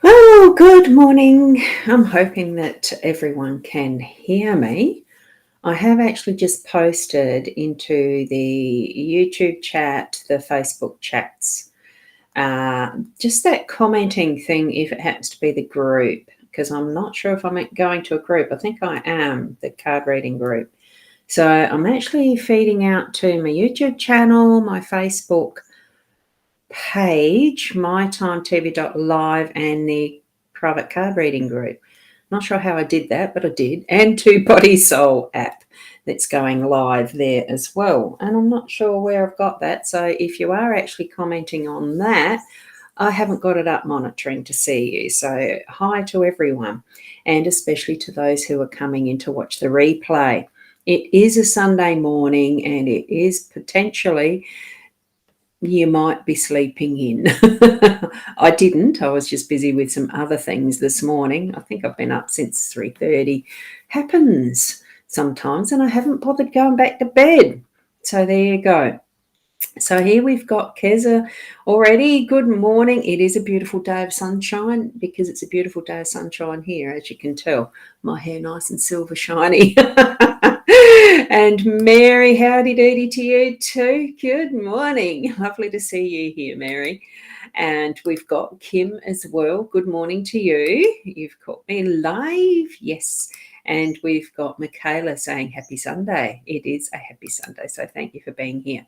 Oh, good morning. I'm hoping that everyone can hear me. I have actually just posted into the YouTube chat, the Facebook chats, just that commenting thing if it happens to be the group, because I'm not sure if I'm going to a group. I think I am, the card reading group. So I'm actually feeding out to my YouTube channel, my Facebook page, mytimetv.live, and the private card reading group. Not sure how I did that, but I did. And to Body Soul app that's going live there as well. And I'm not sure where I've got that. So if you are actually commenting on that, I haven't got it up monitoring to see you. So hi to everyone, and especially to those who are coming in to watch the replay. It is a Sunday morning, and it is potentially, you might be sleeping in. I didn't. I was just busy with some other things this morning. I think I've been up since 3:30. Happens sometimes, and I haven't bothered going back to bed. So there you go. So here we've got Keza already. Good morning. It is a beautiful day of sunshine, because it's a beautiful day of sunshine here, as you can tell. My hair nice and silver shiny. And Mary, howdy doody to you too. Good morning. Lovely to see you here, Mary. And we've got Kim as well. Good morning to you. You've caught me live. Yes. And we've got Michaela saying happy Sunday. It is a happy Sunday. So thank you for being here.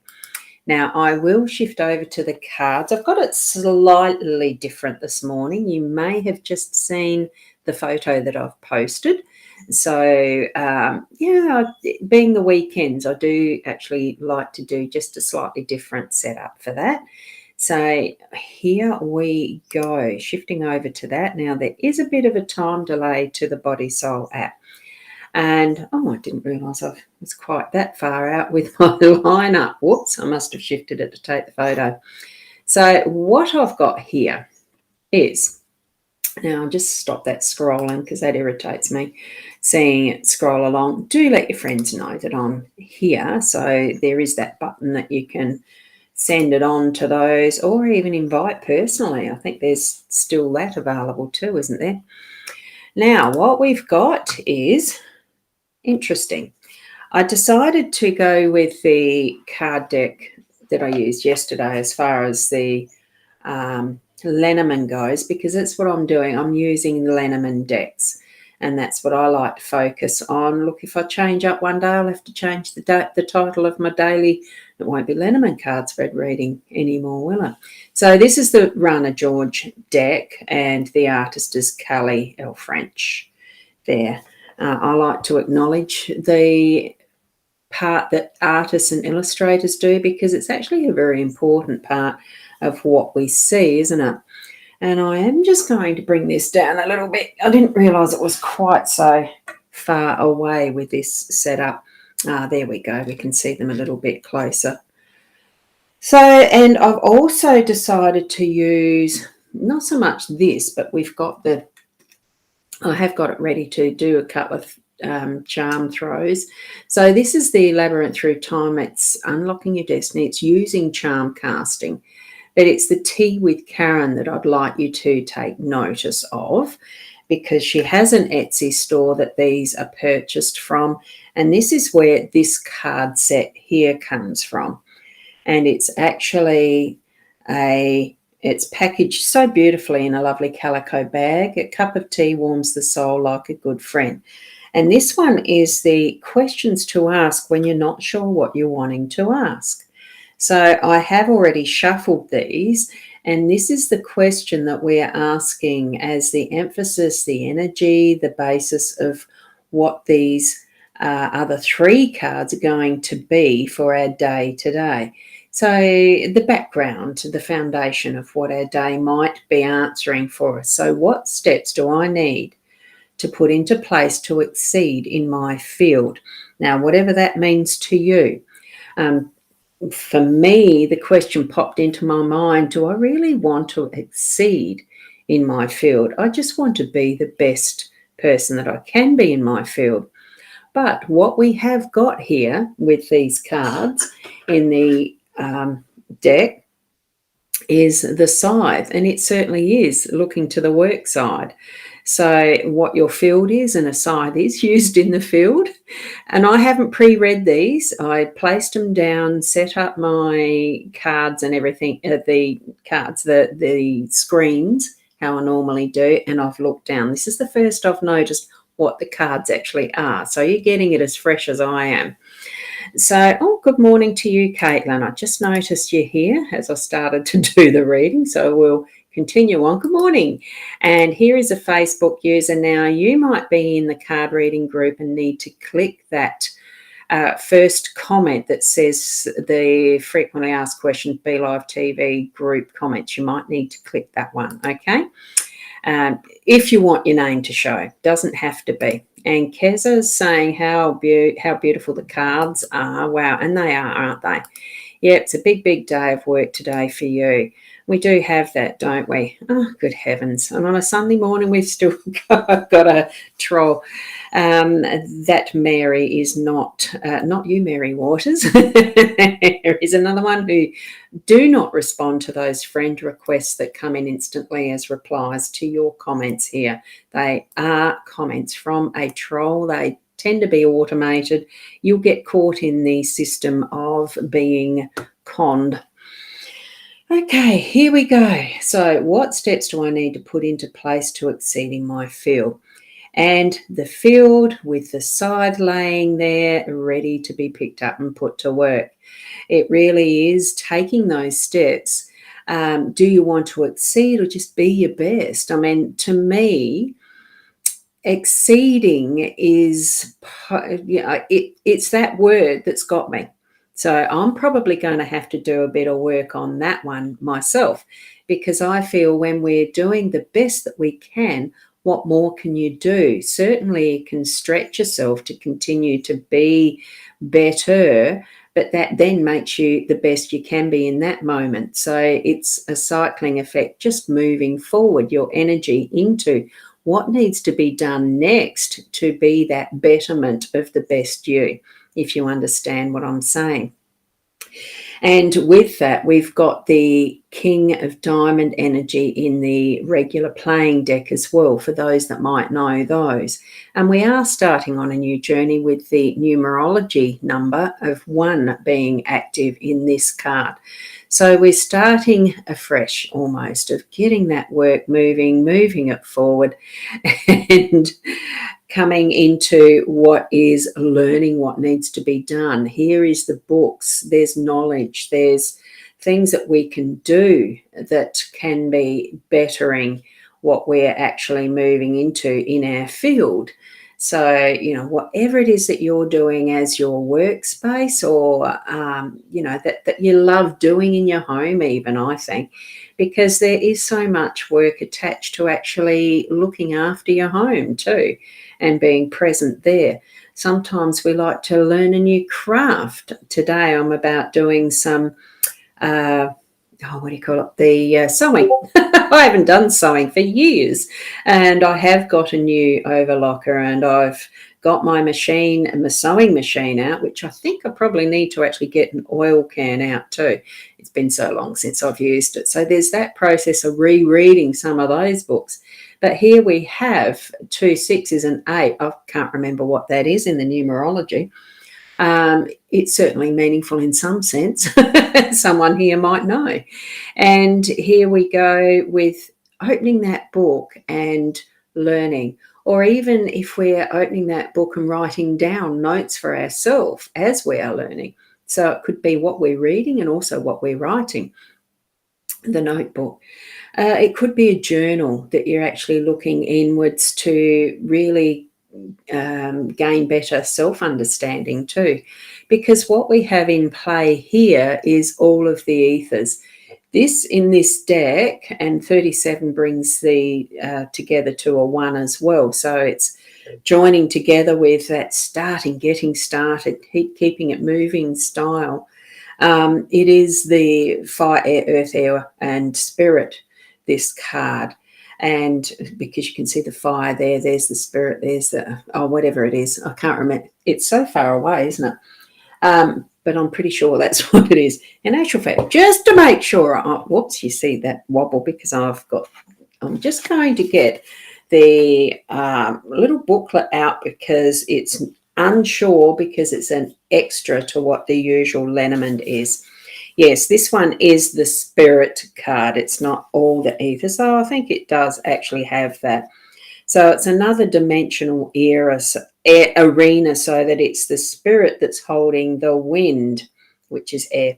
Now, I will shift over to the cards. I've got it slightly different this morning. You may have just seen the photo that I've posted. So, being the weekends, I do actually like to do just a slightly different setup for that. So here we go, shifting over to that. Now, there is a bit of a time delay to the Body Soul app. And, I didn't realise I was quite that far out with my lineup. Whoops, I must have shifted it to take the photo. So what I've got here is, now I'll just stop that scrolling because that irritates me, seeing it scroll along. Do let your friends know that I'm here. So there is that button that you can send it on to those, or even invite personally. I think there's still that available too, isn't there? Now, what we've got is interesting. I decided to go with the card deck that I used yesterday as far as the LENORMAND goes, because that's what I'm doing. I'm using the LENORMAND decks, and that's what I like to focus on. Look, if I change up one day, I'll have to change the title of my daily. It won't be LENORMAND card spread reading anymore, will it? So this is the Rana George deck, and the artist is Kelly L. French there. I like to acknowledge the part that artists and illustrators do, because it's actually a very important part of what we see, isn't it? And I am just going to bring this down a little bit. I didn't realise it was quite so far away with this setup. There we go. We can see them a little bit closer. So, and I've also decided to use not so much this, but I have got it ready to do a couple of charm throws. So this is the Labyrinth Through Time. It's unlocking your destiny. It's using charm casting, but it's the Tea with Karen that I'd like you to take notice of, because she has an Etsy store that these are purchased from, and this is where this card set here comes from. And it's actually it's packaged so beautifully in a lovely calico bag. A cup of tea warms the soul like a good friend. And this one is the questions to ask when you're not sure what you're wanting to ask. So I have already shuffled these, and this is the question that we're asking as the emphasis, the energy, the basis of what these other 3 cards are going to be for our day today. So the background, the foundation of what our day might be answering for us. So what steps do I need to put into place to exceed in my field? Now, whatever that means to you. For me, the question popped into my mind, do I really want to exceed in my field? I just want to be the best person that I can be in my field. But what we have got here with these cards in the deck is the scythe, and it certainly is looking to the work side. So what your field is, and a scythe is used in the field. And I haven't pre-read these. I placed them down, set up my cards and everything, the cards, the screens, how I normally do, and I've looked down. This is the first I've noticed what the cards actually are. So you're getting it as fresh as I am. So, good morning to you, Caitlin. I just noticed you're here as I started to do the reading, so we'll continue on. Good morning. And here is a Facebook user. Now, you might be in the card reading group and need to click that first comment that says the frequently asked questions, Be Live TV group comments. You might need to click that one, okay? If you want your name to show, doesn't have to be. And Keza's saying how beautiful the cards are. Wow, and they are, aren't they? Yeah, it's a big, big day of work today for you. We do have that, don't we? Oh, good heavens. And on a Sunday morning, we've still got a troll. That Mary is not you, Mary Waters. There is another one who do not respond to those friend requests that come in instantly as replies to your comments here. They are comments from a troll. They tend to be automated. You'll get caught in the system of being conned. Okay, here we go. So what steps do I need to put into place to exceed in my field? And the field with the scythe laying there, ready to be picked up and put to work. It really is taking those steps. Do you want to exceed or just be your best? I mean, to me, exceeding is, it's that word that's got me. So I'm probably going to have to do a bit of work on that one myself, because I feel when we're doing the best that we can, what more can you do? Certainly you can stretch yourself to continue to be better, but that then makes you the best you can be in that moment. So it's a cycling effect, just moving forward your energy into what needs to be done next to be that betterment of the best you, if you understand what I'm saying. And with that, we've got the King of Diamond energy in the regular playing deck as well, for those that might know those. And we are starting on a new journey with the numerology number of 1 being active in this card. So we're starting afresh almost, of getting that work moving it forward, and coming into what is learning what needs to be done. Here is the books, there's knowledge, there's things that we can do that can be bettering what we're actually moving into in our field. So, whatever it is that you're doing as your workspace, or, that you love doing in your home even, I think, because there is so much work attached to actually looking after your home too and being present there. Sometimes we like to learn a new craft. Today I'm about doing some, the sewing. I haven't done sewing for years, and I have got a new overlocker, and I've got my machine and my sewing machine out, which I think I probably need to actually get an oil can out too. It's been so long since I've used it. So there's that process of rereading some of those books. But here we have 2 6s and 8. I can't remember what that is in the numerology. It's certainly meaningful in some sense. Someone here might know. And here we go with opening that book and learning, or even if we're opening that book and writing down notes for ourselves as we are learning. So it could be what we're reading and also what we're writing, the notebook. It could be a journal that you're actually looking inwards to really gain better self-understanding too, because what we have in play here is all of the ethers. This in this deck, and 37 brings the together to a 1 as well. So it's joining together with that starting, getting started, keeping it moving style. It is the fire, air, earth, air, and spirit, this card. And because you can see the fire there, there's the spirit, there's the, whatever it is. I can't remember. It's so far away, isn't it? But I'm pretty sure that's what it is. In actual fact, just to make sure, whoops, you see that wobble because I'm just going to get the little booklet out because it's unsure, because it's an extra to what the usual LENORMAND is. Yes, this one is the spirit card. It's not all the ether, so I think it does actually have that. So it's another dimensional arena, so that it's the spirit that's holding the wind, which is air.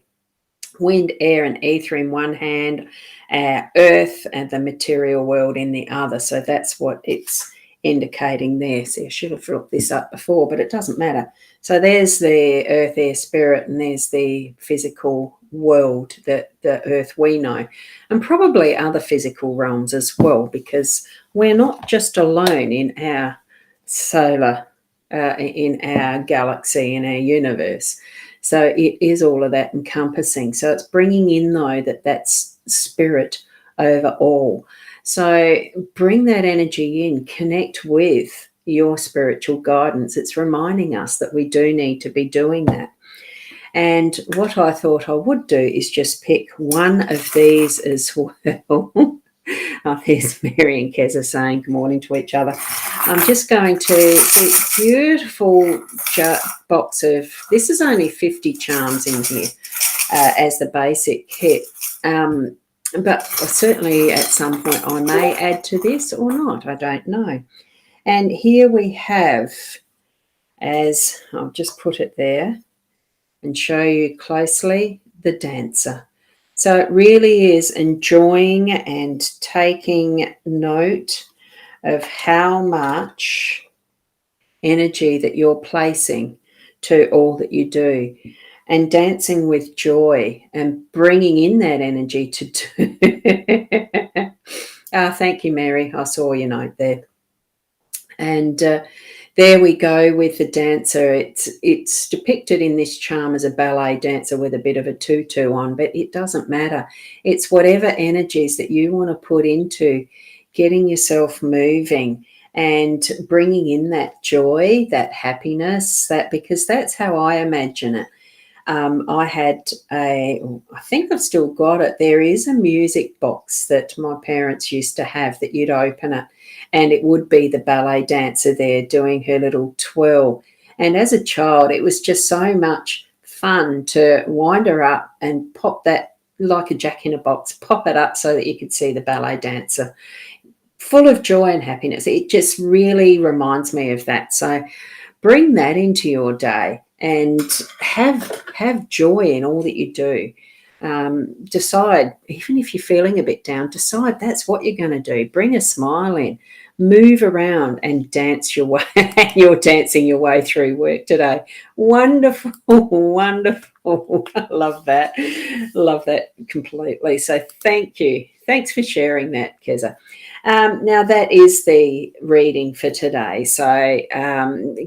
Wind, air, and ether in one hand, earth and the material world in the other. So that's what it's indicating there. See, I should have looked this up before, but it doesn't matter. So there's the earth, air, spirit, and there's the physical world, that the earth we know, and probably other physical realms as well, because we're not just alone in our solar, in our galaxy, in our universe. So it is all of that encompassing. So it's bringing in, though, that's spirit over all. So bring that energy in, connect with your spiritual guidance. It's reminding us that we do need to be doing that. And what I thought I would do is just pick one of these as well. There's Mary and Keza saying good morning to each other. I'm just going to this beautiful box of, this is only 50 charms in here as the basic kit. But certainly at some point I may add to this or not. I don't know. And here we have, as I'll just put it there and show you closely, the dancer. So it really is enjoying and taking note of how much energy that you're placing to all that you do, and dancing with joy and bringing in that energy to do. Thank you, Mary. I saw your note there. And there we go with the dancer. It's depicted in this charm as a ballet dancer with a bit of a tutu on, but it doesn't matter. It's whatever energies that you want to put into getting yourself moving and bringing in that joy, that happiness, because that's how I imagine it. I had I think I've still got it. There is a music box that my parents used to have that you'd open it, and it would be the ballet dancer there doing her little twirl. And as a child, it was just so much fun to wind her up and pop that like a jack in a box, pop it up so that you could see the ballet dancer, full of joy and happiness. It just really reminds me of that. So bring that into your day and have joy in all that you do. Decide, even if you're feeling a bit down, decide that's what you're going to do. Bring a smile in, move around and dance your way. You're dancing your way through work today. Wonderful, wonderful. I love that. Love that completely. So thank you. Thanks for sharing that, Keza. Now that is the reading for today. So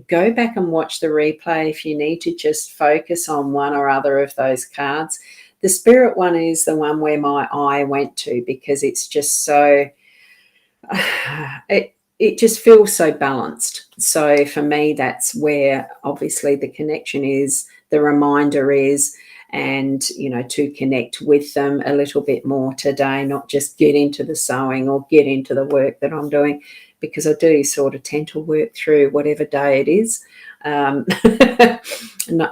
go back and watch the replay if you need to just focus on one or other of those cards. The spirit one is the one where my eye went to, because it's just so, it just feels so balanced. So for me, that's where obviously the connection is, the reminder is, and, to connect with them a little bit more today, not just get into the sewing or get into the work that I'm doing, because I do sort of tend to work through whatever day it is.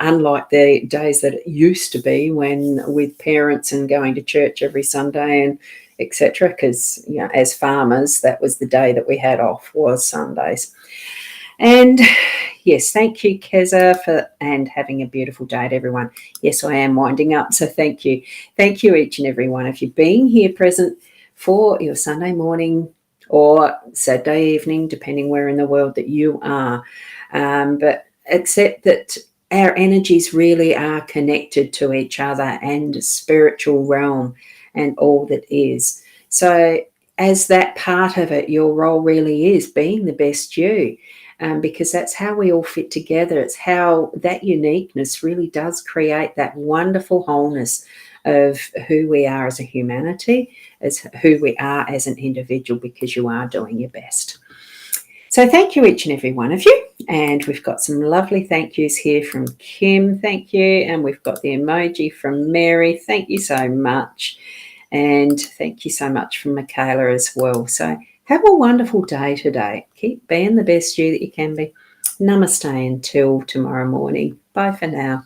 Unlike the days that it used to be when with parents and going to church every Sunday and etc. Because, as farmers, that was the day that we had off, was Sundays. And yes, thank you, Keza, and having a beautiful day to everyone. Yes, I am winding up, so thank you. Thank you, each and every one of you, being here present for your Sunday morning or Saturday evening, depending where in the world that you are. But accept that our energies really are connected to each other and spiritual realm and all that is. So as that part of it, your role really is being the best you, because that's how we all fit together. It's how that uniqueness really does create that wonderful wholeness of who we are as a humanity, as who we are as an individual, because you are doing your best. So thank you, each and every one of you. And we've got some lovely thank yous here from Kim. Thank you. And we've got the emoji from Mary. Thank you so much. And thank you so much from Michaela as well. So have a wonderful day today. Keep being the best you that you can be. Namaste until tomorrow morning. Bye for now.